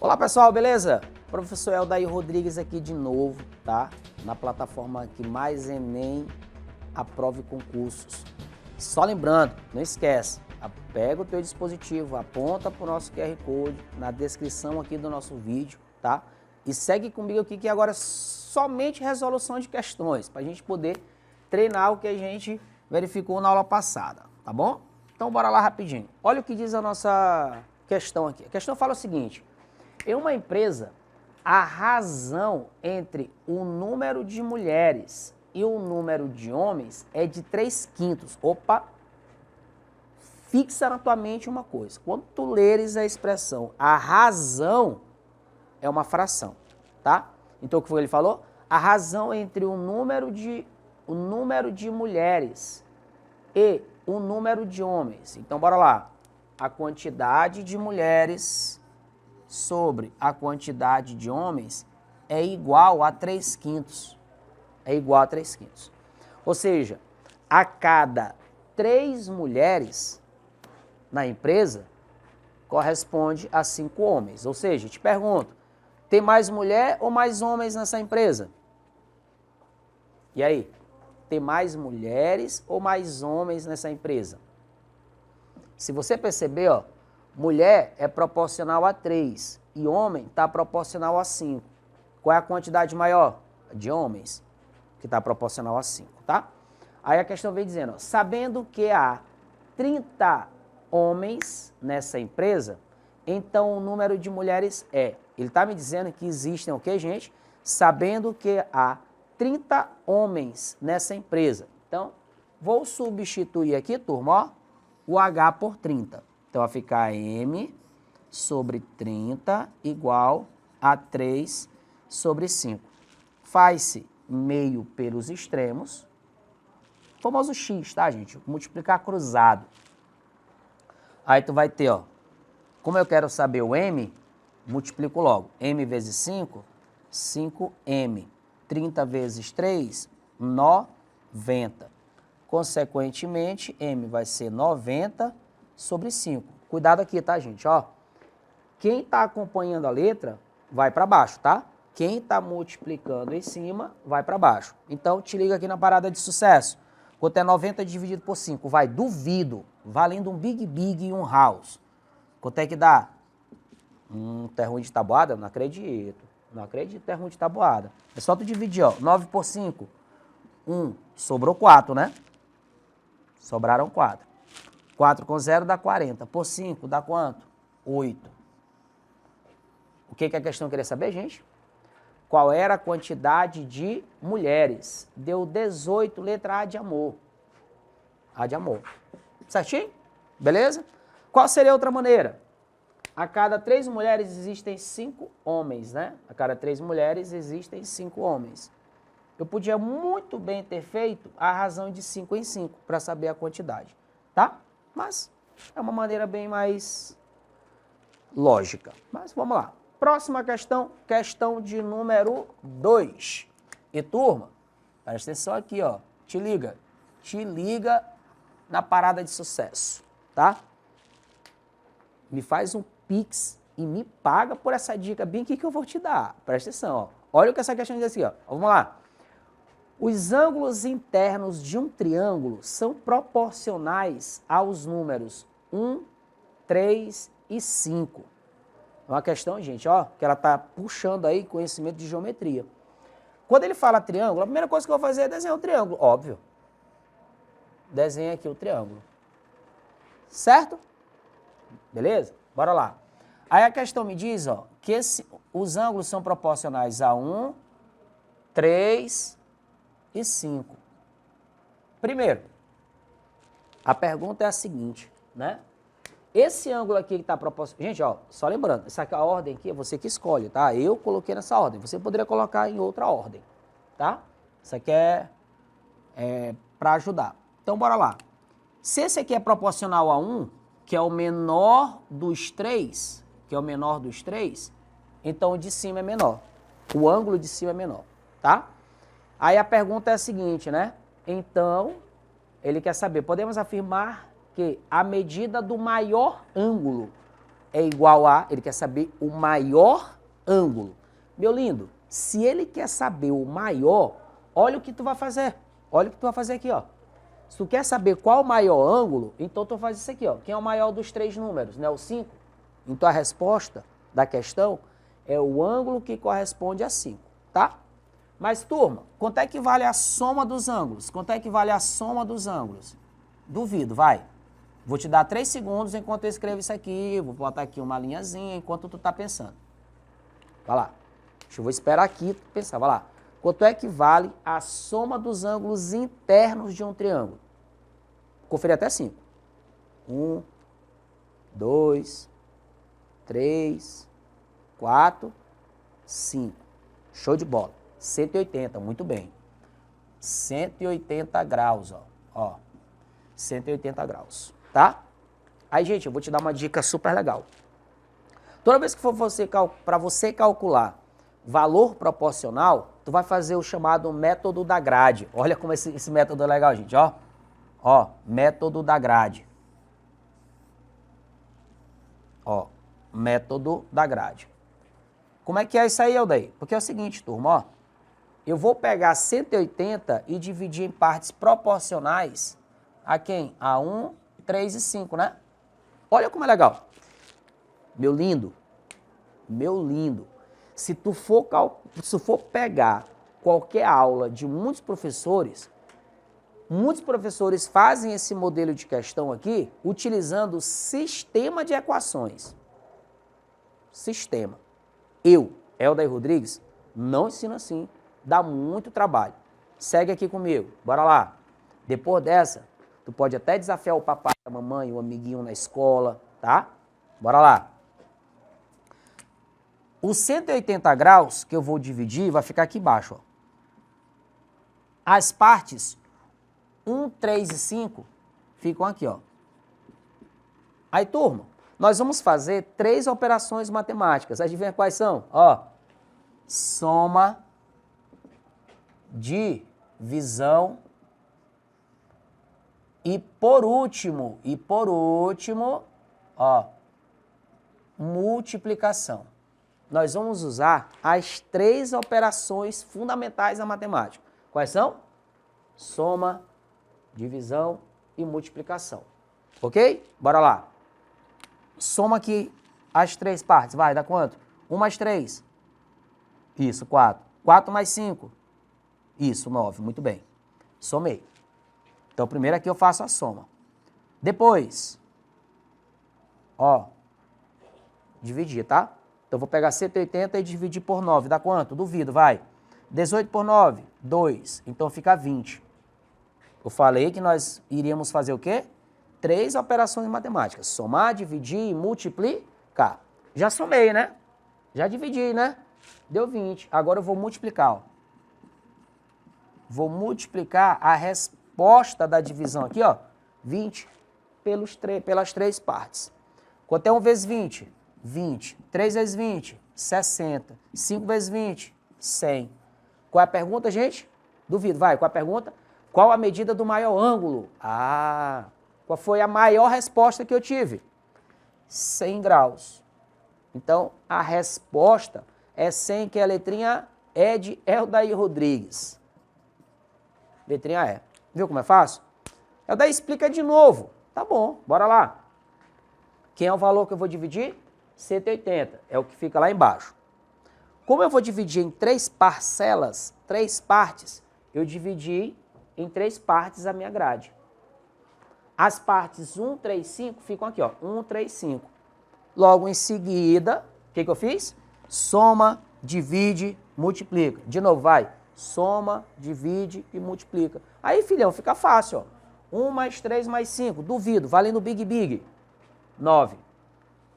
Olá pessoal, beleza? Professor Eldair Rodrigues aqui de novo, tá? Na plataforma que mais Enem aprove concursos. Só lembrando, não esquece, pega o teu dispositivo, aponta para o nosso QR Code na descrição aqui do nosso vídeo, tá? E segue comigo aqui que agora é somente resolução de questões, para a gente poder treinar o que a gente verificou na aula passada, tá bom? Então bora lá rapidinho. Olha o que diz a nossa questão aqui. A questão fala o seguinte: em uma empresa, a razão entre o número de mulheres e o número de homens é de 3/5. Opa! Fixa na tua mente uma coisa. Quando tu leres a expressão a razão, é uma fração, tá? Então o que foi que ele falou? A razão entre o número de mulheres e o número de homens. Então bora lá. A quantidade de mulheres sobre a quantidade de homens é igual a 3/5. É igual a 3/5. Ou seja, a cada 3 mulheres na empresa corresponde a 5 homens. Ou seja, te pergunto, tem mais mulher ou mais homens nessa empresa? E aí? Tem mais mulheres ou mais homens nessa empresa? Se você perceber, ó, mulher é proporcional a 3 e homem está proporcional a 5. Qual é a quantidade maior? De homens, que está proporcional a 5, tá? Aí a questão vem dizendo, ó, sabendo que há 30 homens nessa empresa, então o número de mulheres é... Ele está me dizendo que existem o quê, gente? Sabendo que há 30 homens nessa empresa. Então, vou substituir aqui, turma, ó, o H por 30. Então, vai ficar M sobre 30 igual a 3 sobre 5. Faz-se meio pelos extremos. Famoso X, tá, gente? Multiplicar cruzado. Aí tu vai ter, ó, como eu quero saber o M, multiplico logo. M vezes 5, 5M. 30 vezes 3, 90. Consequentemente, M vai ser 90 sobre 5. Cuidado aqui, tá, gente? Ó, quem está acompanhando a letra vai para baixo, tá? Quem está multiplicando em cima vai para baixo. Então, te liga aqui na parada de sucesso. Quanto é 90 dividido por 5? Vai, duvido. Valendo um big e um house. Quanto é que dá? Tá ruim de tabuada? Não acredito. Não acredito, é ruim de tabuada. É só tu dividir, ó. 9 por 5, 1. Sobrou 4, né? Sobraram 4. 4 com 0 dá 40. Por 5 dá quanto? 8. O que a questão queria saber, gente? Qual era a quantidade de mulheres? Deu 18, letra A de amor. A de amor. Certinho? Beleza? Qual seria a outra maneira? A cada 3 mulheres existem 5 homens, né? A cada 3 mulheres existem 5 homens. Eu podia muito bem ter feito a razão de 5 em 5 para saber a quantidade, tá? Mas é uma maneira bem mais lógica. Mas vamos lá. Próxima questão, questão de número 2. E turma, presta atenção aqui, ó. Te liga na parada de sucesso, tá? Me faz um Pix e me paga por essa dica bem aqui que eu vou te dar. Presta atenção, ó. Olha o que essa questão diz aqui, ó. Vamos lá. Os ângulos internos de um triângulo são proporcionais aos números 1, 3 e 5. É uma questão, gente, ó, que ela tá puxando aí conhecimento de geometria. Quando ele fala triângulo, a primeira coisa que eu vou fazer é desenhar o triângulo, óbvio. Desenha aqui o triângulo. Certo? Beleza? Bora lá. Aí a questão me diz, ó, que os ângulos são proporcionais a 1, 3 e 5. Primeiro, a pergunta é a seguinte, né? Esse ângulo aqui que está proporcional... Gente, ó, só lembrando, essa aqui, a ordem aqui é você que escolhe, tá? Eu coloquei nessa ordem. Você poderia colocar em outra ordem, tá? Isso aqui é para ajudar. Então, bora lá. Se esse aqui é proporcional a 1, que é o menor dos 3, então o de cima é menor. O ângulo de cima é menor, tá? Aí a pergunta é a seguinte, né? Então, ele quer saber, podemos afirmar que a medida do maior ângulo é igual a, ele quer saber o maior ângulo. Meu lindo, se ele quer saber o maior, olha o que tu vai fazer. Olha o que tu vai fazer aqui, ó. Se tu quer saber qual o maior ângulo, então tu faz isso aqui, ó. Quem é o maior dos 3 números, né? O 5. Então a resposta da questão é o ângulo que corresponde a 5, tá? Mas, turma, quanto é que vale a soma dos ângulos? Quanto é que vale a soma dos ângulos? Duvido, vai. Vou te dar 3 segundos enquanto eu escrevo isso aqui. Vou botar aqui uma linhazinha enquanto tu tá pensando. Vai lá. Eu vou esperar aqui tu pensar. Vai lá. Quanto é que vale a soma dos ângulos internos de um triângulo? Conferir até 5. 1, 2, 3, 4, 5. Show de bola. 180, muito bem. 180 graus, ó. 180 graus, tá? Aí, gente, eu vou te dar uma dica super legal. Toda vez que for para você calcular valor proporcional, tu vai fazer o chamado método da grade. Olha como esse método é legal, gente, ó. Ó, método da grade. Ó, método da grade. Como é que é isso aí, Aldair? Porque é o seguinte, turma, ó. Eu vou pegar 180 e dividir em partes proporcionais a quem? A 1, 3 e 5, né? Olha como é legal. Meu lindo, se tu for pegar qualquer aula de muitos professores fazem esse modelo de questão aqui utilizando o sistema de equações. Sistema. Eu, Aldair Rodrigues, não ensino assim. Dá muito trabalho. Segue aqui comigo. Bora lá. Depois dessa, tu pode até desafiar o papai, a mamãe, o amiguinho na escola, tá? Bora lá. Os 180 graus que eu vou dividir vai ficar aqui embaixo, ó. As partes 1, 3 e 5 ficam aqui, ó. Aí, turma, nós vamos fazer 3 operações matemáticas. Adivinha quais são? Ó, soma, divisão e por último, ó, multiplicação. Nós vamos usar as 3 operações fundamentais da matemática. Quais são? Soma, divisão e multiplicação. Ok? Bora lá. Soma aqui as 3 partes. Vai, dá quanto? 1 mais 3. Isso, 4. 4 mais 5. Isso, 9. Muito bem. Somei. Então, primeiro aqui eu faço a soma. Depois, ó, dividir, tá? Então, vou pegar 180 e dividir por 9. Dá quanto? Duvido, vai. 18 por 9, 2. Então, fica 20. Eu falei que nós iríamos fazer o quê? 3 operações matemáticas. Somar, dividir e multiplicar. Já somei, né? Já dividi, né? Deu 20. Agora eu vou multiplicar, ó. Vou multiplicar a resposta da divisão aqui, ó. 20 pelas 3 partes. Quanto é 1 vezes 20? 20. 3 vezes 20? 60. 5 vezes 20? 100. Qual é a pergunta, gente? Duvido, vai. Qual é a pergunta? Qual a medida do maior ângulo? Ah, qual foi a maior resposta que eu tive? 100 graus. Então, a resposta é 100, que a letrinha é de Aldair Rodrigues. Letrinha E. Viu como é fácil? Aldair, explica de novo. Tá bom, bora lá. Quem é o valor que eu vou dividir? 180. É o que fica lá embaixo. Como eu vou dividir em 3 parcelas, 3 partes, eu dividi em 3 partes a minha grade. As partes 1, 3, 5 ficam aqui, ó. 1, 3, 5. Logo em seguida, o que eu fiz? Soma, divide, multiplica. De novo, vai. Soma, divide e multiplica. Aí, filhão, fica fácil, ó. 1 mais 3 mais 5. Duvido, valendo big. 9.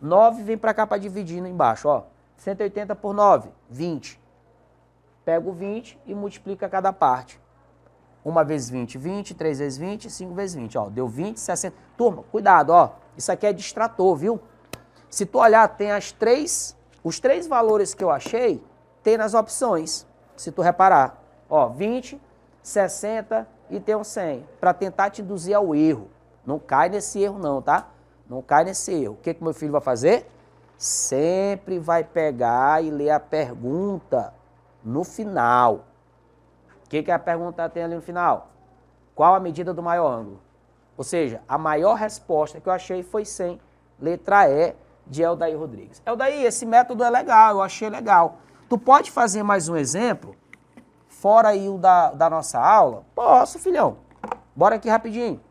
9 vem pra cá pra dividir embaixo, ó. 180 por 9, 20. Pego 20 e multiplica cada parte. 1 vezes 20, 20. 3 vezes 20, 5 vezes 20. Ó, deu 20, 60. Turma, cuidado, ó. Isso aqui é distrator, viu? Se tu olhar, tem os 3 valores que eu achei, tem nas opções. Se tu reparar. Ó, 20, 60 e tem um 100. Para tentar te induzir ao erro. Não cai nesse erro não, tá? Não cai nesse erro. O que meu filho vai fazer? sempre vai pegar e ler a pergunta no final. O que a pergunta tem ali no final? Qual a medida do maior ângulo? Ou seja, a maior resposta que eu achei foi 100, letra E, de Eldair Rodrigues. Eldair, esse método é legal, eu achei legal. Tu pode fazer mais um exemplo, fora aí o da nossa aula? Posso, filhão. Bora aqui rapidinho.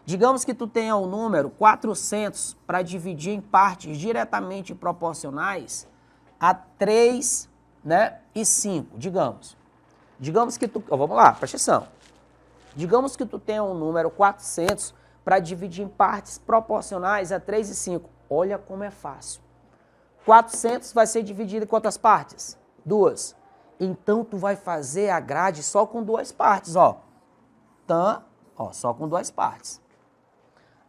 Digamos que tu tenha o número 400 para dividir em partes diretamente proporcionais a 3, né, e 5, digamos. Digamos que tu... vamos lá, presta atenção. Digamos que tu tenha um número 400 para dividir em partes proporcionais a 3 e 5. Olha como é fácil. 400 vai ser dividido em quantas partes? 2. Então, tu vai fazer a grade só com 2 partes, ó. Então, ó, só com 2 partes.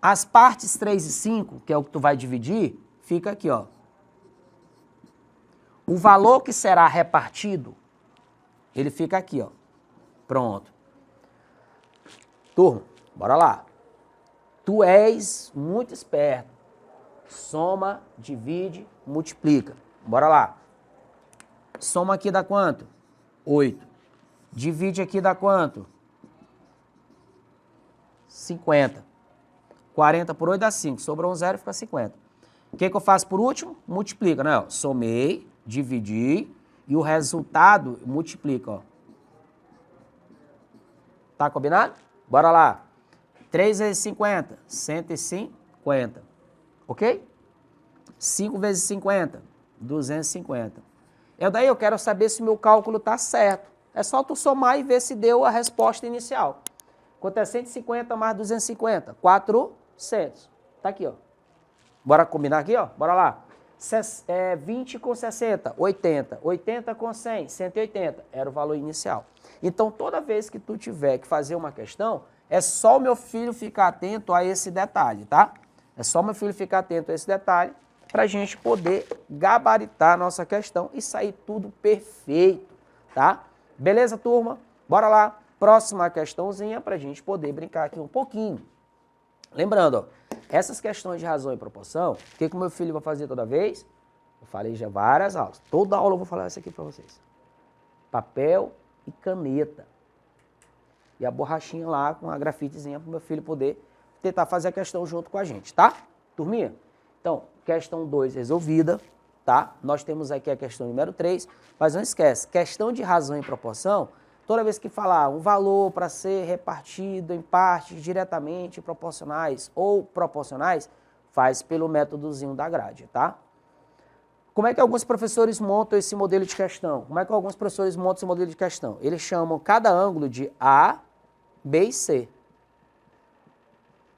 As partes 3 e 5, que é o que tu vai dividir, fica aqui, ó. O valor que será repartido, ele fica aqui, ó. Pronto. Turma, bora lá. Tu és muito esperto. Soma, divide, multiplica. Bora lá. Soma aqui dá quanto? 8. Divide aqui dá quanto? 50. 40 por 8 dá 5. Sobrou um 0 e fica 50. O que eu faço por último? Multiplica, né? Ó, somei, dividi e o resultado multiplica, ó. Tá combinado? Bora lá. 3 vezes 50, 150. Ok? 5 vezes 50, 250. Daí eu quero saber se o meu cálculo está certo. É só tu somar e ver se deu a resposta inicial. Quanto é 150 mais 250? 400. Tá aqui, ó. Bora combinar aqui, ó? Bora lá. 20 com 60, 80. 80 com 100, 180. Era o valor inicial. Então, toda vez que tu tiver que fazer uma questão, é só o meu filho ficar atento a esse detalhe, tá? É só o meu filho ficar atento a esse detalhe para a gente poder gabaritar a nossa questão e sair tudo perfeito, tá? Beleza, turma? Bora lá. Próxima questãozinha para a gente poder brincar aqui um pouquinho. Lembrando, ó, essas questões de razão e proporção, o que o meu filho vai fazer toda vez? Eu falei já várias aulas. Toda aula eu vou falar isso aqui para vocês. Papel e caneta. E a borrachinha lá com a grafitezinha para o meu filho poder tentar fazer a questão junto com a gente, tá? Turminha? Então, questão 2 resolvida, tá? Nós temos aqui a questão número 3, mas não esquece, questão de razão e proporção, toda vez que falar um valor para ser repartido em partes diretamente proporcionais ou proporcionais, faz pelo métodozinho da grade, tá? Como é que alguns professores montam esse modelo de questão? Como é que alguns professores montam esse modelo de questão? Eles chamam cada ângulo de A, B e C.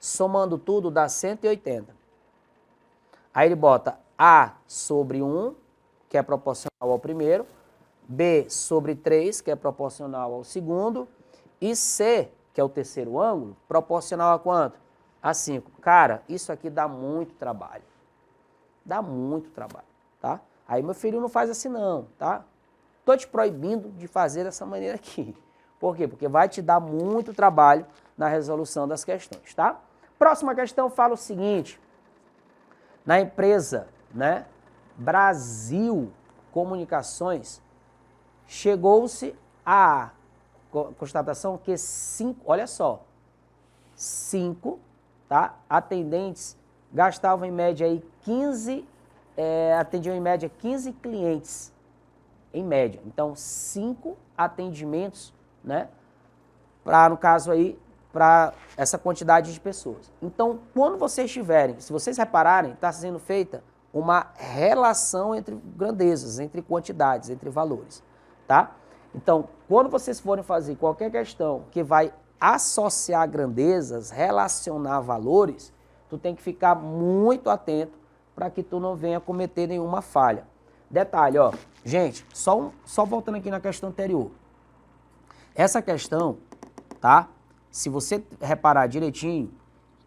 Somando tudo dá 180. Aí ele bota A sobre 1, que é proporcional ao primeiro, B sobre 3, que é proporcional ao segundo, e C, que é o terceiro ângulo, proporcional a quanto? A 5. Cara, isso aqui dá muito trabalho. Dá muito trabalho, tá? Aí meu filho não faz assim não, tá? Tô te proibindo de fazer dessa maneira aqui. Por quê? Porque vai te dar muito trabalho na resolução das questões, tá? Próxima questão fala o seguinte: na empresa, né, Brasil Comunicações, chegou-se à constatação que 5, olha só, 5, tá, atendentes gastavam em média aí 15, atendiam em média 15 clientes, em média. Então, 5 atendimentos, né, para, no caso aí, para essa quantidade de pessoas. Então, quando vocês tiverem, se vocês repararem, está sendo feita uma relação entre grandezas, entre quantidades, entre valores, tá? Então, quando vocês forem fazer qualquer questão que vai associar grandezas, relacionar valores, tu tem que ficar muito atento para que tu não venha cometer nenhuma falha. Detalhe, ó, gente, só voltando aqui na questão anterior. Essa questão, tá? Se você reparar direitinho,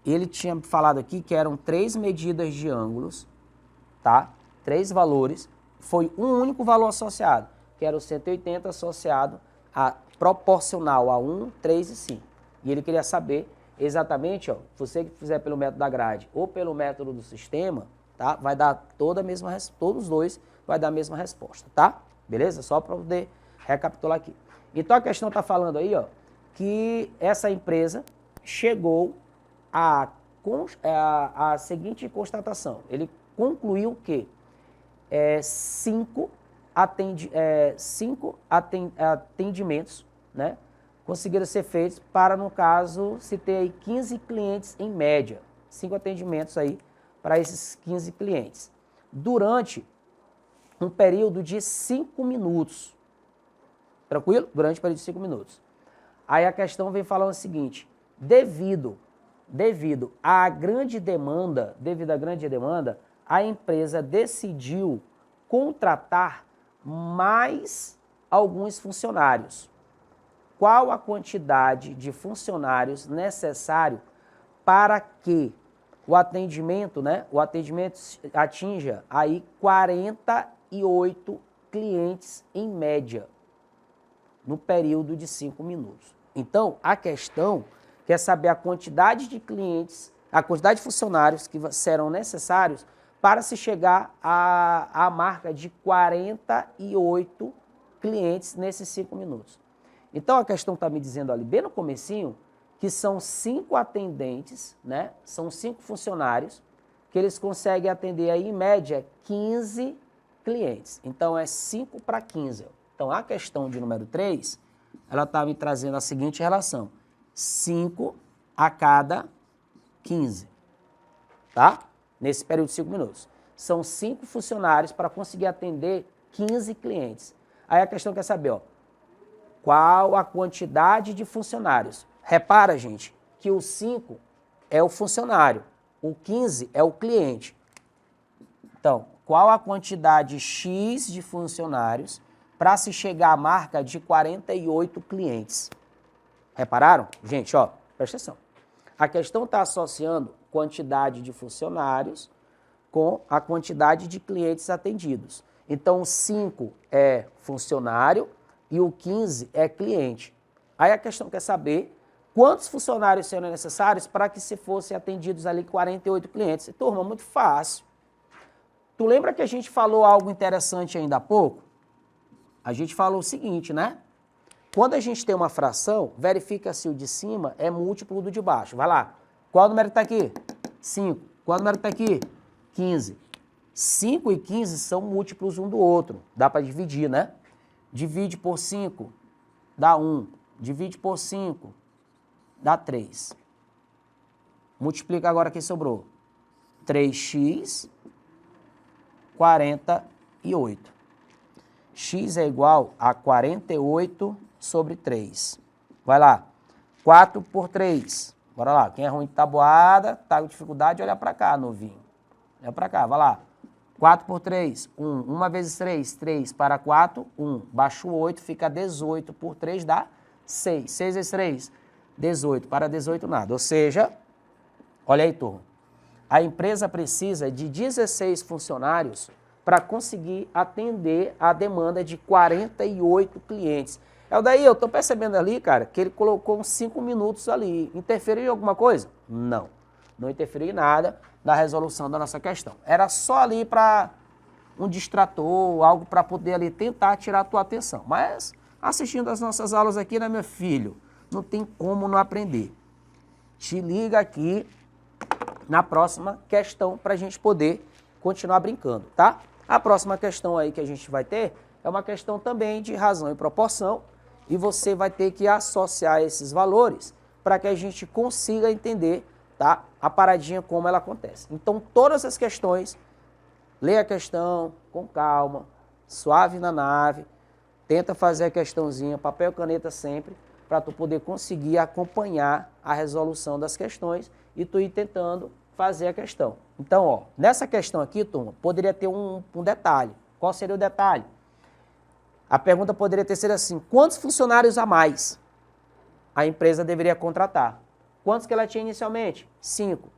ele tinha falado aqui que eram 3 medidas de ângulos, tá? 3 valores, foi um único valor associado, que era o 180 associado a proporcional a 1, 3 e 5. E ele queria saber exatamente, ó, você que fizer pelo método da grade ou pelo método do sistema, tá? Vai dar todos os dois vai dar a mesma resposta, tá? Beleza? Só para poder recapitular aqui. Então a questão está falando aí, ó, que essa empresa chegou à seguinte constatação. Ele concluiu que cinco atendimentos, né, conseguiram ser feitos para, no caso, se ter aí 15 clientes em média. 5 atendimentos aí para esses 15 clientes. Durante um período de 5 minutos. Tranquilo? Durante um período de 5 minutos. Aí a questão vem falando o seguinte, devido à grande demanda, a empresa decidiu contratar mais alguns funcionários. Qual a quantidade de funcionários necessário para que o atendimento, né, atinja aí 48 clientes em média no período de 5 minutos. Então, a questão quer saber a quantidade de clientes, a quantidade de funcionários que serão necessários para se chegar à marca de 48 clientes nesses 5 minutos. Então, a questão está me dizendo ali, bem no comecinho, que são 5 atendentes, né? São 5 funcionários, que eles conseguem atender aí, em média, 15 clientes. Então, é 5 para 15. Então, a questão de número 3, ela está me trazendo a seguinte relação. 5 a cada 15, tá? Nesse período de 5 minutos. São 5 funcionários para conseguir atender 15 clientes. Aí a questão quer saber, ó, qual a quantidade de funcionários? Repara, gente, que o 5 é o funcionário, o 15 é o cliente. Então, qual a quantidade X de funcionários para se chegar à marca de 48 clientes? Repararam? Gente, ó, presta atenção. A questão está associando quantidade de funcionários com a quantidade de clientes atendidos. Então, o 5 é funcionário e o 15 é cliente. Aí a questão quer saber quantos funcionários seriam necessários para que se fossem atendidos ali 48 clientes. E, turma, muito fácil. Tu lembra que a gente falou algo interessante ainda há pouco? A gente falou o seguinte, né? Quando a gente tem uma fração, verifica se o de cima é múltiplo do de baixo. Vai lá. Qual número está aqui? 5. Qual número está aqui? 15. 5 e 15 são múltiplos um do outro. Dá para dividir, né? Divide por 5, dá 1. Divide por 5, dá 3. Multiplica agora quem sobrou. 3x 48. X é igual a 48 sobre 3. Vai lá. 4 por 3. Bora lá. Quem é ruim de tabuada, tá com dificuldade, olha para cá, novinho. Olha para cá, vai lá. 4 por 3, 1. 1 vezes 3, 3 para 4, 1. Baixa o 8, fica 18 por 3, dá 6. 6 vezes 3, 18. Para 18, nada. Ou seja, olha aí, turma. A empresa precisa de 16 funcionários para conseguir atender a demanda de 48 clientes. É o daí, eu estou percebendo ali, cara, que ele colocou uns 5 minutos ali. Interferiu em alguma coisa? Não. Não interferiu em nada na resolução da nossa questão. Era só ali para um distrator, algo para poder ali tentar tirar a tua atenção. Mas assistindo as nossas aulas aqui, né, meu filho, não tem como não aprender. Te liga aqui na próxima questão para a gente poder continuar brincando, tá? A próxima questão aí que a gente vai ter é uma questão também de razão e proporção e você vai ter que associar esses valores para que a gente consiga entender, tá, a paradinha como ela acontece. Então, todas as questões, lê a questão com calma, suave na nave, tenta fazer a questãozinha, papel e caneta sempre, para tu poder conseguir acompanhar a resolução das questões e tu ir tentando fazer a questão. Então, ó, nessa questão aqui, turma, poderia ter um detalhe. Qual seria o detalhe? A pergunta poderia ter sido assim, quantos funcionários a mais a empresa deveria contratar? Quantos que ela tinha inicialmente? 5.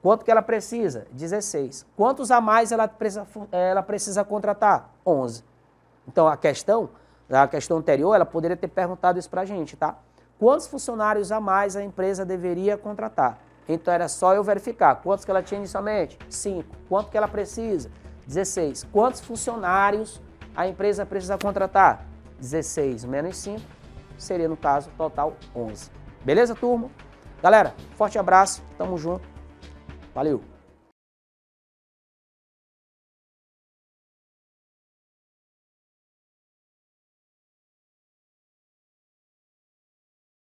Quanto que ela precisa? 16. Quantos a mais ela precisa contratar? 11. Então, a questão anterior, ela poderia ter perguntado isso para a gente, tá? Quantos funcionários a mais a empresa deveria contratar? Então era só eu verificar quantos que ela tinha inicialmente? 5. Quanto que ela precisa? 16. Quantos funcionários a empresa precisa contratar? 16 menos 5 seria, no caso, total 11. Beleza, turma? Galera, forte abraço, tamo junto. Valeu!